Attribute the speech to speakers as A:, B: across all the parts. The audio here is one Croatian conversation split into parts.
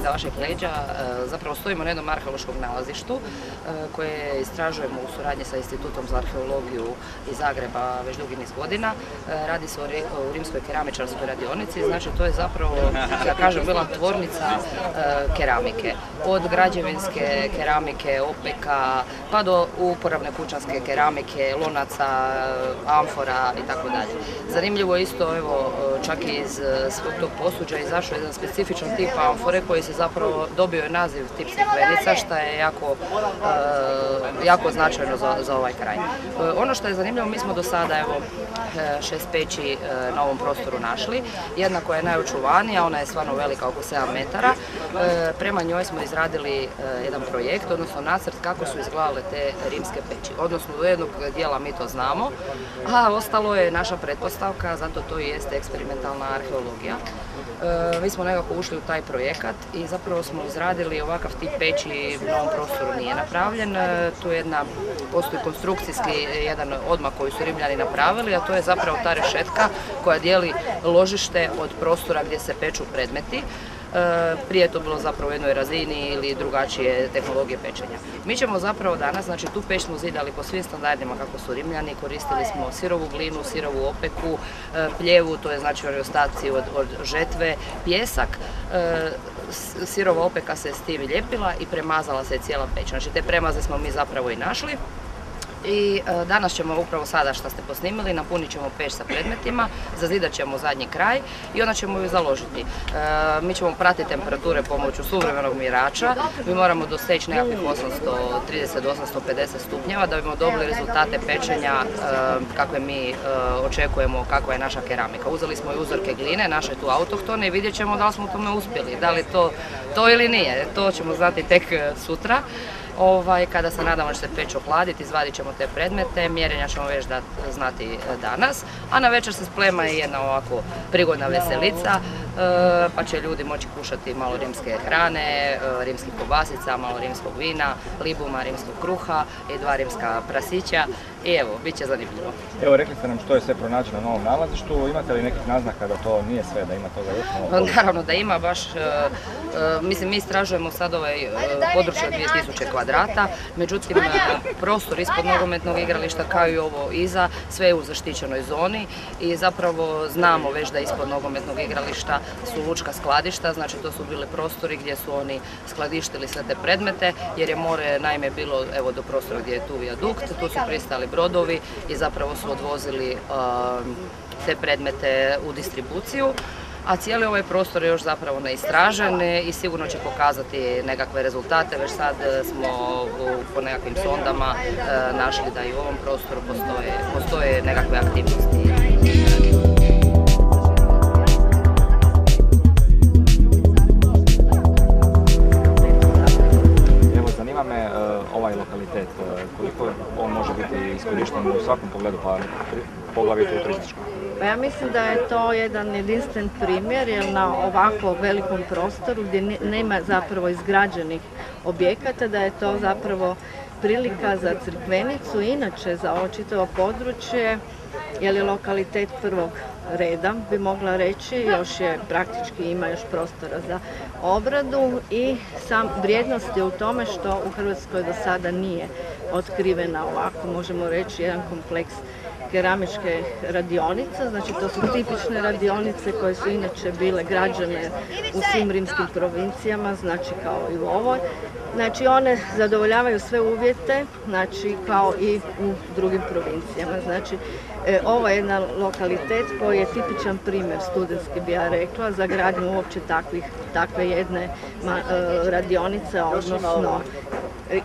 A: iza vašeg leđa zapravo stojimo na jednom arheološkom nalazištu koje istražujemo u suradnji sa Institutom za arheologiju iz Zagreba već dugi niz godina. Radi se o rimskoj keramičarskoj radionici, znači to je zapravo, da kažem, bila tvornica keramike. Od građevinske keramike, opeka, pa do uporabne kućanske keramike, lonaca, amfora i tako dalje. Zanimljivo je isto, evo, čak i iz svog tog posuđa izašao jedan specifičan tip amfore koji se zapravo dobio naziv tip crikvenica, što je jako značajno za ovaj kraj. Ono što je zanimljivo, mi smo do sada, evo, 6 peći na ovom prostoru našli. Jedna koja je najočuvanija, ona je stvarno velika, oko 7 metara. Prema njoj smo izradili jedan projekt, odnosno nacrt kako su izgledale te rimske peći. Odnosno, do jednog dijela mi to znamo, a ostalo je naša pretpostavka, zato to i jeste eksperimentalna arheologija. Mi smo nekako ušli u taj projekat i zapravo smo izradili ovakav tip peći, na ovom prostoru nije napravljen. Tu postoji konstrukcijski jedan odmak koji su Rimljani napravili, a to je zapravo ta rešetka koja dijeli ložište od prostora gdje se peču predmeti. Prije je to bilo zapravo u jednoj razini ili drugačije tehnologije pečenja. Mi ćemo zapravo danas, znači tu peć smo zidali po svim standardima kako su Rimljani, koristili smo sirovu glinu, sirovu opeku, pljevu, to je znači oni ostaci od žetve, pijesak. Sirova opeka se s tim ljepila i premazala se cijela peć. Znači te premaze smo mi zapravo i našli. I danas ćemo upravo sada što ste posnimili, napunit ćemo peć sa predmetima, zazidat ćemo zadnji kraj i onda ćemo ju založiti. Mi ćemo pratiti temperature pomoću suvremenog mjerača, mi moramo doseći nekakvih 830 do 850 stupnjeva da bimo dobili rezultate pečenja kakve mi očekujemo, kakva je naša keramika. Uzeli smo i uzorke gline, naše tu autohtone, i vidjet ćemo da li smo u tome uspjeli, da li to ili nije, to ćemo znati tek sutra. Kada se nadamo da će se peć ohladiti, izvadit ćemo te predmete, mjerenja ćemo već znati danas, a na večer se sprema i jedna ovako prigodna veselica, pa će ljudi moći kušati malo rimske hrane, rimskih kobasica, malo rimskog vina, libuma, rimskog kruha i 2 rimska prasića i evo, bit će zanimljivo.
B: Evo, rekli ste nam što je sve pronađeno na ovom nalazištu, imate li nekih naznaka da to nije sve, da ima toga još malo?
A: Naravno da ima, baš, mislim, mi istražujemo sad ovaj područje od 2000 kvadrata, međutim, prostor ispod nogometnog igrališta kao i ovo iza, sve je u zaštićenoj zoni i zapravo znamo već da ispod nogometnog igrališta su lučka skladišta, znači to su bili prostori gdje su oni skladištili sve te predmete, jer je more naime bilo evo do prostora gdje je tu vijadukt, tu su pristali brodovi i zapravo su odvozili te predmete u distribuciju. A cijeli ovaj prostor je još zapravo neistražen i sigurno će pokazati nekakve rezultate. Već sad smo po nekakvim sondama našli da i u ovom prostoru postoje nekakve aktivnosti.
B: Evo, zanima me ovaj lokalitet, koliko on može biti iskorišten u svakom pogledu, pa poglavito u turističkom.
C: Pa ja mislim da je to jedan jedinstven primjer, jer na ovako velikom prostoru gdje nema zapravo izgrađenih objekata, da je to zapravo prilika za Crikvenicu, inače za ovo čitavo područje, jer je lokalitet prvog reda, bi mogla reći, još je praktički ima još prostora za obradu i sam vrijednost je u tome što u Hrvatskoj do sada nije otkrivena ovako, možemo reći, jedan kompleks keramičke radionice, znači to su tipične radionice koje su inače bile građane u svim rimskim provincijama, znači kao i u ovoj. Znači one zadovoljavaju sve uvjete, znači kao i u drugim provincijama. Znači ovo je jedan lokalitet koji je tipičan primjer, studentski bi ja rekla, za gradnju uopće takve jedne radionice, odnosno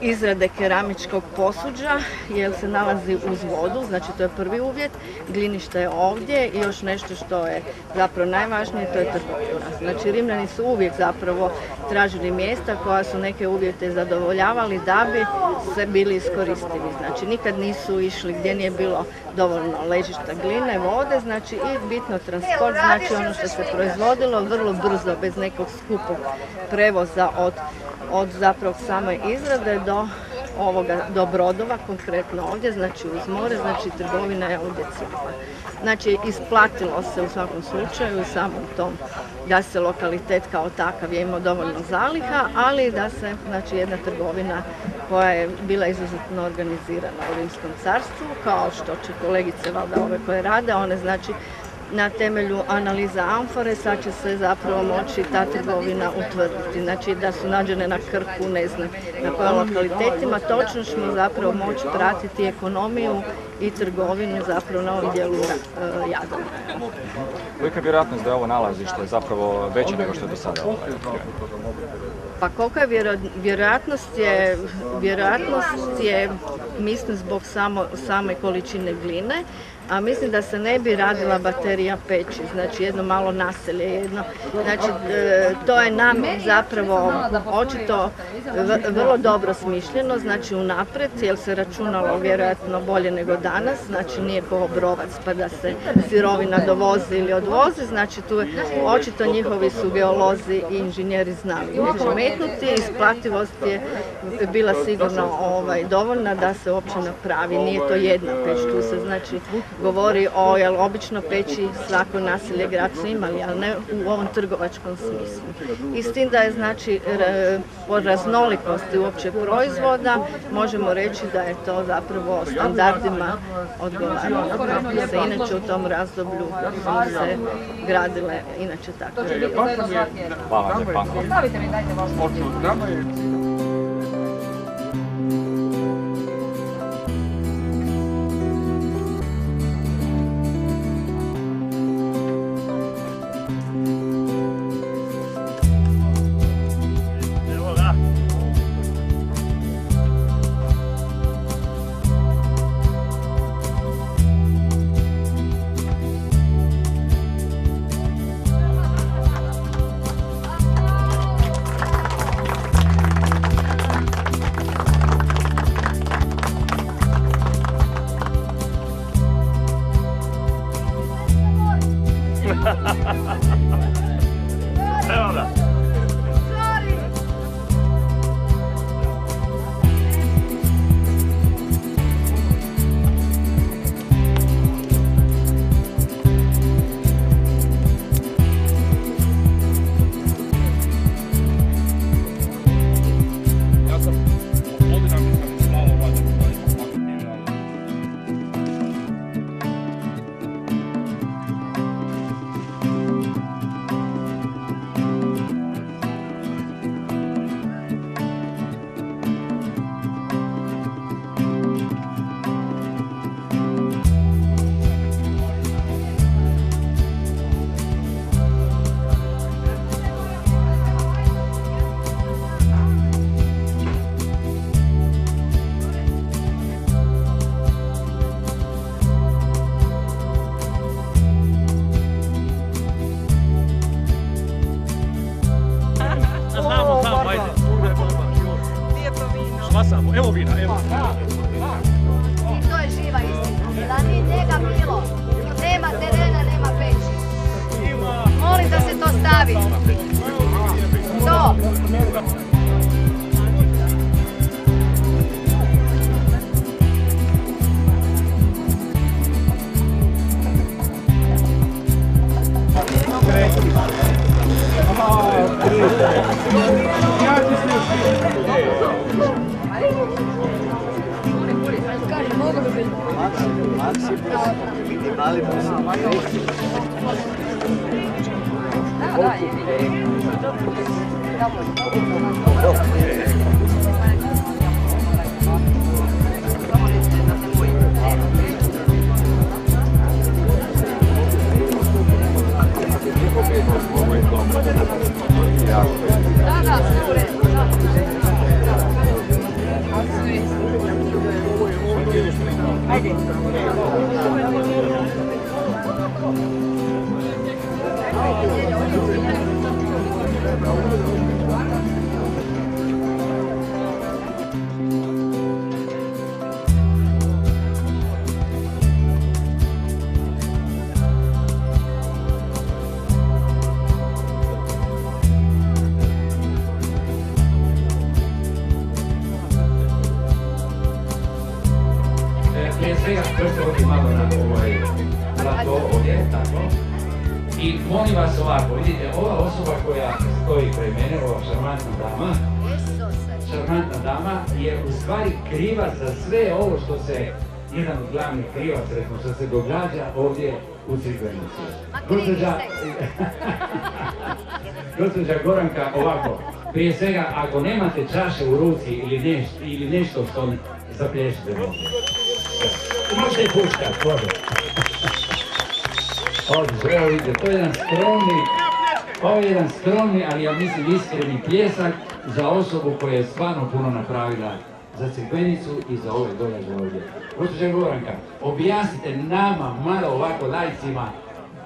C: izrade keramičkog posuđa, jer se nalazi uz vodu, znači to je prvi uvjet, glinište je ovdje i još nešto što je zapravo najvažnije, to je temperatura. Znači Rimljani su uvijek zapravo tražili mjesta koja su neke uvjete zadovoljavali da bi se bili iskoristivi. Znači nikad nisu išli gdje nije bilo dovoljno ležišta gline, vode, znači i bitno transport, znači ono što se proizvodilo vrlo brzo, bez nekog skupog prevoza od zapravo same izrade do do brodova, konkretno ovdje, znači uz more, znači trgovina je ovdje cijela. Znači isplatilo se u svakom slučaju i samom tom da se lokalitet kao takav je imao dovoljno zaliha, ali da se znači jedna trgovina koja je bila izuzetno organizirana u Rimskom carstvu, kao što će kolegice valjda ove koje rade, one znači na temelju analiza amfore sad će se zapravo moći ta trgovina utvrditi. Znači da su nađene na Krku, ne znam, na kojim lokalitetima, točno ćemo zapravo moći pratiti ekonomiju i trgovinu zapravo na ovom dijelu Jadrana.
B: Kolika je vjerojatnost da je ovo nalazište zapravo veće nego što je do sada otkriveno?
C: Pa kolika je vjerojatnost je, mislim, zbog same količine gline, a mislim da se ne bi radila baterija peći, znači jedno malo naselje, znači to je nam zapravo očito vrlo dobro smišljeno, znači unaprijed, jer se računalo vjerojatno bolje nego danas, znači nije kao Obrovac pa da se sirovina dovozi ili odvozi, znači tu je očito njihovi su geolozi i inženjeri znali neće metnuti, isplativost je bila sigurno dovoljna da se uopće napravi, nije to jedna peć, tu se znači govori o, jel obično peći svako naselje grad su imali, ali ne u ovom trgovačkom smislu. I s tim da je znači po raznolikosti uopće proizvoda, možemo reći da je to zapravo standardima odgovaralo. Se inače u tom razdoblju su se gradile inače tako.
B: Hvala lijepa.
D: Evo ga. Ja sam odinam mislim malo valjda Samo, evo vina, evo.
E: I to je živa istina. Da nije njega bilo, nema terena, nema peći. Molim da se to stavi. To.
F: svega možete ovdje malo na plato ovdje, tako. I molim vas ovako, vidite, ova osoba koja stoji kraj mene, ova šarmantna dama, je u stvari krivac za sve ovo što se, jedan od glavnih krivaca, recimo, što se događa ovdje u Crikvenici. Gospođa Goranka, ovako, prije svega, ako nemate čaše u ruci ili nešto što zaplješite možete. Možete i puškat, možete. Odlično, evo vidite, to je jedan skromni, ali ja mislim iskreni pljesak za osobu koja je stvarno puno napravila za Crikvenicu i za ove događaje ovdje. Gospođa Goranka, objasnite nama, malo ovako lajcima,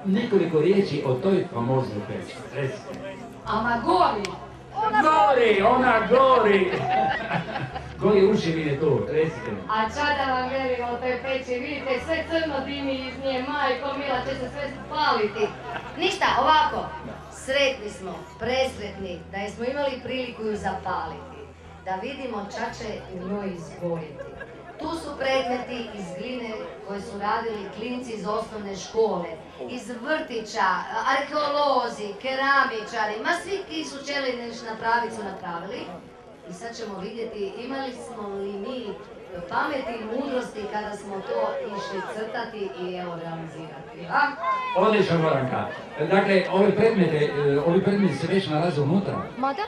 F: nekoliko riječi o toj famoznoj peći. Recite.
G: Ama gori!
F: Ona gori! Gori uši vide tu, recite mi.
G: A čada vam velim o toj peći, vidite, sve crno dimi iz nje, majko mila, će se sve spaliti.
E: Ništa, ovako, sretni smo, presretni, da smo imali priliku ju zapaliti, da vidimo čače u njoj izgoriti. Tu su predmeti iz gline koje su radili klinci iz osnovne škole, iz vrtića, arheolozi, keramičari, ma svi ki su čeli nešto napraviti su napravili. I sad ćemo vidjeti imali smo li mi pameti i mudrosti kada smo to išli crtati i evo realizirati.
F: Odlično, Goranka. Dakle, ovi predmeti se već nalaze unutra.
E: Ma da.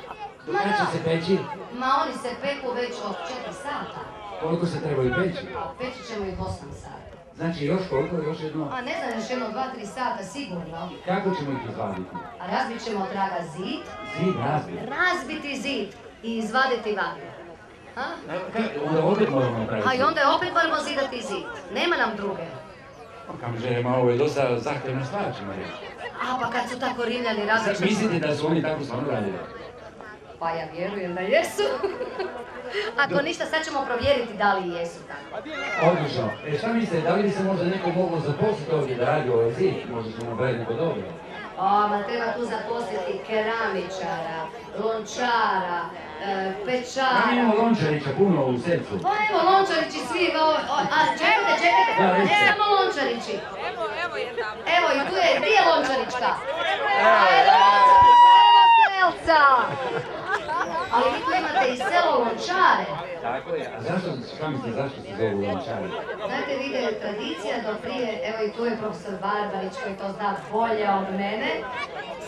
F: Kada će se peći?
E: Ma oni se peku već od 4 sata.
F: Koliko se trebaju peći?
E: Peći ćemo ih 8 sata.
F: Znači još koliko? Još jedno?
E: A ne znam, još jedno 2-3 sata sigurno.
F: Kako ćemo ih izvaditi?
E: A razbit ćemo od traga zid.
F: Zid razbiti?
E: Razbiti zid i izvaditi van.
F: Onda opet moramo napraviti.
E: A i onda opet moramo zidati zid. Nema nam druge.
F: Kam želimo, ovo je dosta zahtjevna stvar ćemo reći.
E: A pa kad su tako Rimljani različiti...
F: Mislite da su oni tako stvarno radili?
E: Pa ja vjerujem da jesu. Ako ništa, sad ćemo provjeriti da li jesu tako.
F: Odlično. Šta mislite, da li bi se možda neko moglo zaposliti ovdje da radi ovaj zid? Možda ćemo napraviti neko dobro.
E: Ma treba tu zaposliti keramičara, lončara, pečara.
F: Da, imamo lončarića puno u srcu.
E: Pa evo lončarići svi, a čekajte, ne samo lončarići. Evo i tu je, gdje je lončarička? Evo selca! Ali vi tu imate i selo lončare.
F: Tako je, a šta mislite, zašto se zovu lončari?
E: Znate, vide, tradicija do prije, evo i tu je profesor Barbarić koji to zna bolje od mene,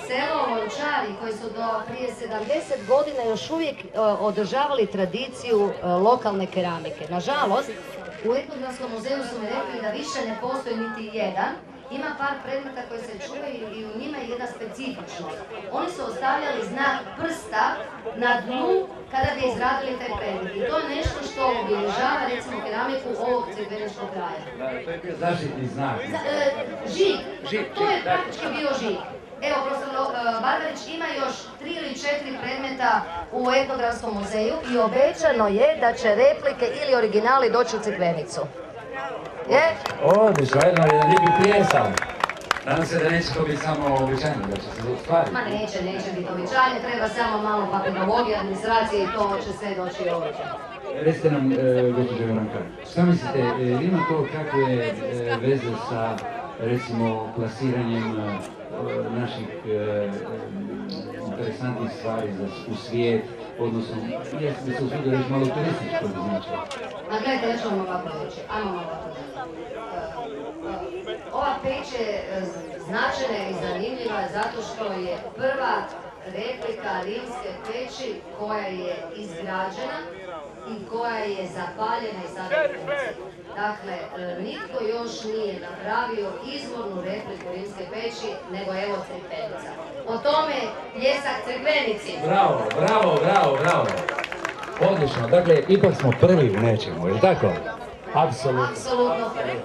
E: selo Lončari koji su do prije 70 godina još uvijek održavali tradiciju lokalne keramike. Nažalost, u Etnografskom muzeju su mi rekli da više ne postoji niti jedan. Ima par predmeta koji se čuvaju i u njima je jedna specifičnost. Oni su ostavljali znak prsta na dnu kada bi izradili taj predmet. I to je nešto što obilježava recimo keramiku ovog crikveničkog kraja.
F: To je bio zaštitni znak.
E: Žig. To je praktički bio žig. Evo, profesor Barbarić ima još 3 ili 4 predmeta u Etnografskom muzeju i obećano je da će replike ili originali doći u Crikvenicu. Je?
F: Odlično, jedan lijepi pljesak. Nadam se da neće to biti samo običajno, da će se ostvariti.
E: Ma neće biti običajno, treba samo malo papirologije, administracije i to će sve doći ovdje.
F: Recite nam, gospođo Goranka, šta mislite, ima to kakve veze sa, recimo, plasiranjem naših interesantnih stvari u svijet, odnosno, jesmo se usudio reći malo turističko znači?
E: Ma gledajte, ja ću vam ovako reći, ajmo ovako reći. Ova peć je značajna i zanimljiva zato što je prva replika rimske peći koja je izgrađena i koja je zapaljena i sada u funkciji. Dakle, nitko još nije napravio izvornu repliku rimske peći nego evo Crikvenica. O tome pljesak Crikvenici.
F: Bravo. Odlično, dakle, ipak smo prvi u nečemu, je li tako? Apsolutno.
E: Apsolutno prvi.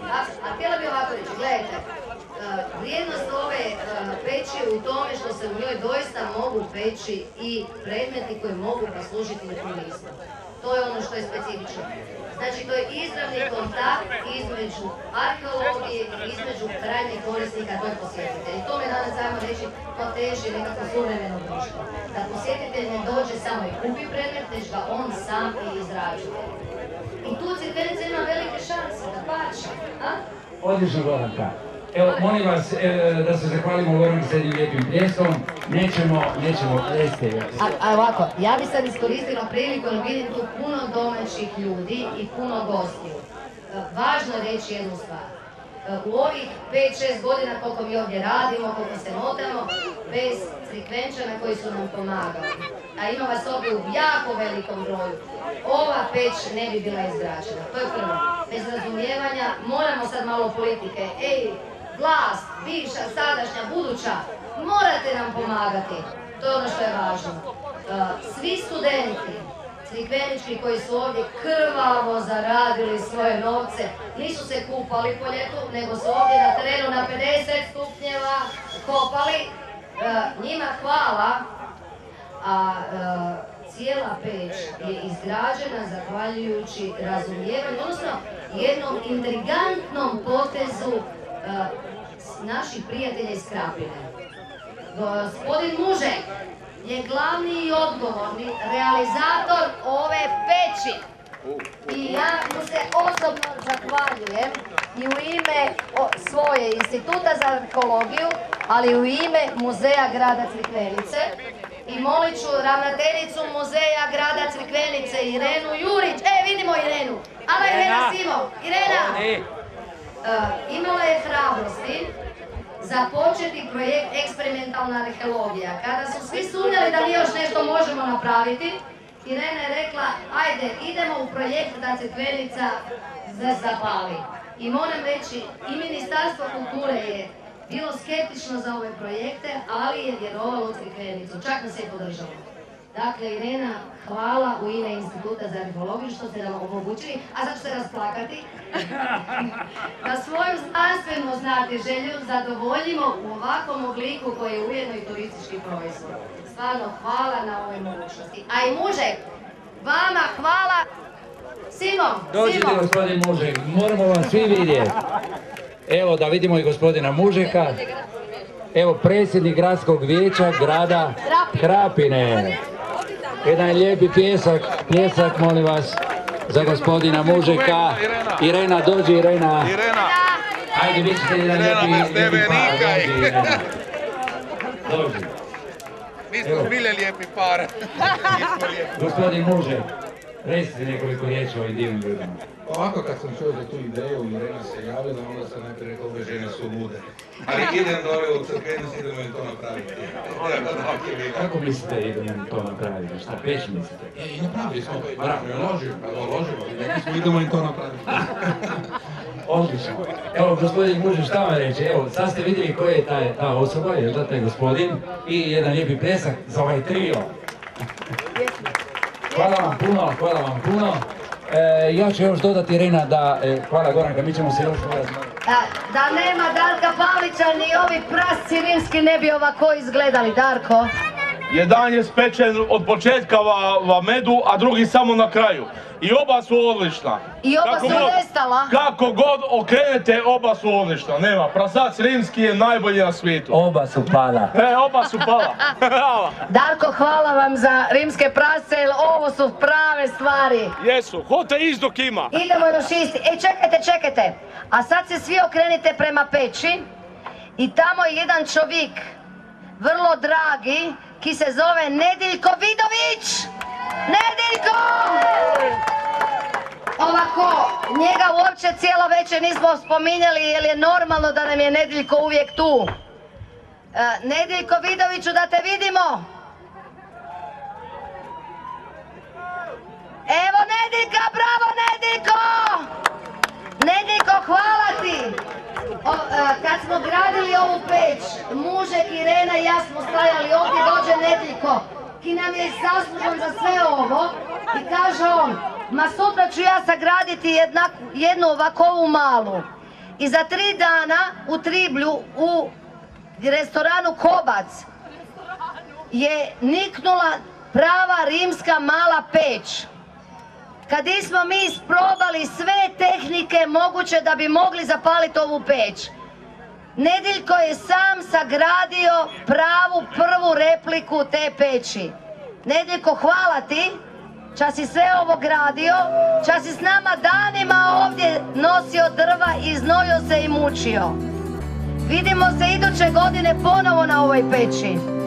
E: A htjela bih ovako reći, gledajte, vrijednost ove peći u u tome što se u njoj doista mogu peći i predmeti koji mogu poslužiti u turizmu. To je ono što je specifično. Znači, to je izravni kontakt između arheologije i između krajnjeg korisnika, to je posjetitelj. I to me danas samo reći, to teži nekako suvremeno društvo. Da posjetitelj ne dođe samo i kupi predmet, već ga on sam i izrađuje. I tu Crikvenica ima velike šanse, da pače.
F: Odlično, Goranka. Evo, molim vas da se zahvalimo Goranki s jednim lijepim pljeskom. Nećemo plesti.
E: A ovako, ja bi sad iskoristila priliku jer vidim tu puno domaćih ljudi i puno gostiju. Važno je reći jednu stvar. U ovih 5-6 godina koliko mi ovdje radimo, koliko se motamo, bez Crikvenčana koji su nam pomagali, a ima vas ovdje u jako velikom broju, ova peć ne bi bila izgrađena. To je prvo. Bez razumijevanja moramo sad malo politike. Ej, vlast, bivša, sadašnja, buduća, morate nam pomagati. To je ono što je važno. Svi studenti crikvenički koji su ovdje krvavo zaradili svoje novce, nisu se kupali po ljetu, nego su ovdje na terenu na 50 stupnjeva kopali. Njima hvala, a cijela peć je izgrađena zahvaljujući razumijevanju, odnosno jednom intrigantnom potezu naših prijatelja iz Krapine. Gospodin Mužek je glavni i odgovorni realizator ove peći. I ja mu se osobno zahvaljujem i u ime svoje instituta za arheologiju, ali u ime Muzeja grada Crikvenice. I molit ću ravnateljicu Muzeja grada Crikvenice, Irenu Jurić. Vidimo Irenu. Ala Irena Simo. Irena! Imala je hrabrosti započeti projekt eksperimentalna arheologija. Kada su svi sumnjali da mi još nešto možemo napraviti, Irena je rekla, ajde, idemo u projekt da Crikvenica zapali. I moram reći, i Ministarstvo kulture je bilo skeptično za ove projekte, ali je vjerovalo u Crikvenicu, čak nas je podržalo. Dakle, Irena, hvala u ime Instituta za arheologiju što ste nam omogućili, a sad ću se rasplakati, da svoju znanstvenu želju zadovoljimo u ovakvom obliku koji je ujedno i turistički proizvod. Stvarno, hvala na ovoj mogućnosti. A i Mužek, vama hvala. Simon!
F: Dođite, gospodin Mužek, moramo vas svi vidjeti. Evo da vidimo i gospodina Mužeka. Evo predsjednik gradskog vijeća grada Krapine. Jedan lijepi pljesak molim vas za gospodina Mužeka. Irena, dođi Irena. Ajde, vi ćete jedan lijepi par. Dođi.
H: Mi smo bili lijepi par.
F: Gospodin Mužek, recite nekoliko riječi o ovim divnim ljudima.
I: Ovako kad sam čuo za tu ideju, Irena se javila, onda sam najprije rekao, ove žene su lude. Ali idem dole u Crkvenicu, idemo im to napraviti.
F: Kako mislite idemo to napraviti? Šta peć mislite?
I: I napravili smo, ložimo, idemo im to napraviti.
F: Odlično. Evo, gospodin Mužek, šta vam reći? Evo, sad ste vidjeli ko je ta osoba, je da taj gospodin, i jedan lijepi pljesak za ovaj trio. Hvala vam puno. Ja ću još dodati, Irena, da, hvala Goranka, mi ćemo se još
E: Da nema Darka Pavlića, ni ovi prasci rimski ne bi ovako izgledali, Darko.
D: Jedan je spečen od početka v medu, a drugi samo na kraju. I oba su odlična.
E: I oba su nestala.
D: Kako god okrenete, oba su odlična. Nema, prasac rimski je najbolji na svijetu.
F: Oba su pala.
D: Oba su pala.
E: Darko, hvala vam za rimske prasce, jer ovo su prave stvari.
D: Jesu, hoćete ići dok ima.
E: Idemo još isti. Čekajte. A sad se svi okrenite prema peći i tamo je jedan čovjek, vrlo dragi, ki se zove Nediljko Vidović. Nediljko! Ovako, njega uopće cijelo večer nismo spominjali jer je normalno da nam je Nediljko uvijek tu. Nediljko Vidoviću, da te vidimo. Evo Nediljka, bravo Nediljko! Nediljko, hvala ti! Kad smo gradili ovu peć, Mužek, Irena i ja smo stajali ovdje, dođe Nediljko, ki nam je zaslužan za sve ovo, i kaže on, ma sutra ću ja sagraditi jednu ovakovu malu. I za 3 dana u Triblju, u restoranu Kobac je niknula prava rimska mala peć. Kad smo mi isprobali sve tehnike moguće da bi mogli zapaliti ovu peć, Nediljko je sam sagradio pravu prvu repliku te peći. Nediljko, hvala ti, ča si sve ovo gradio, ča si s nama danima ovdje nosio drva i znojio se i mučio. Vidimo se iduće godine ponovo na ovoj peći.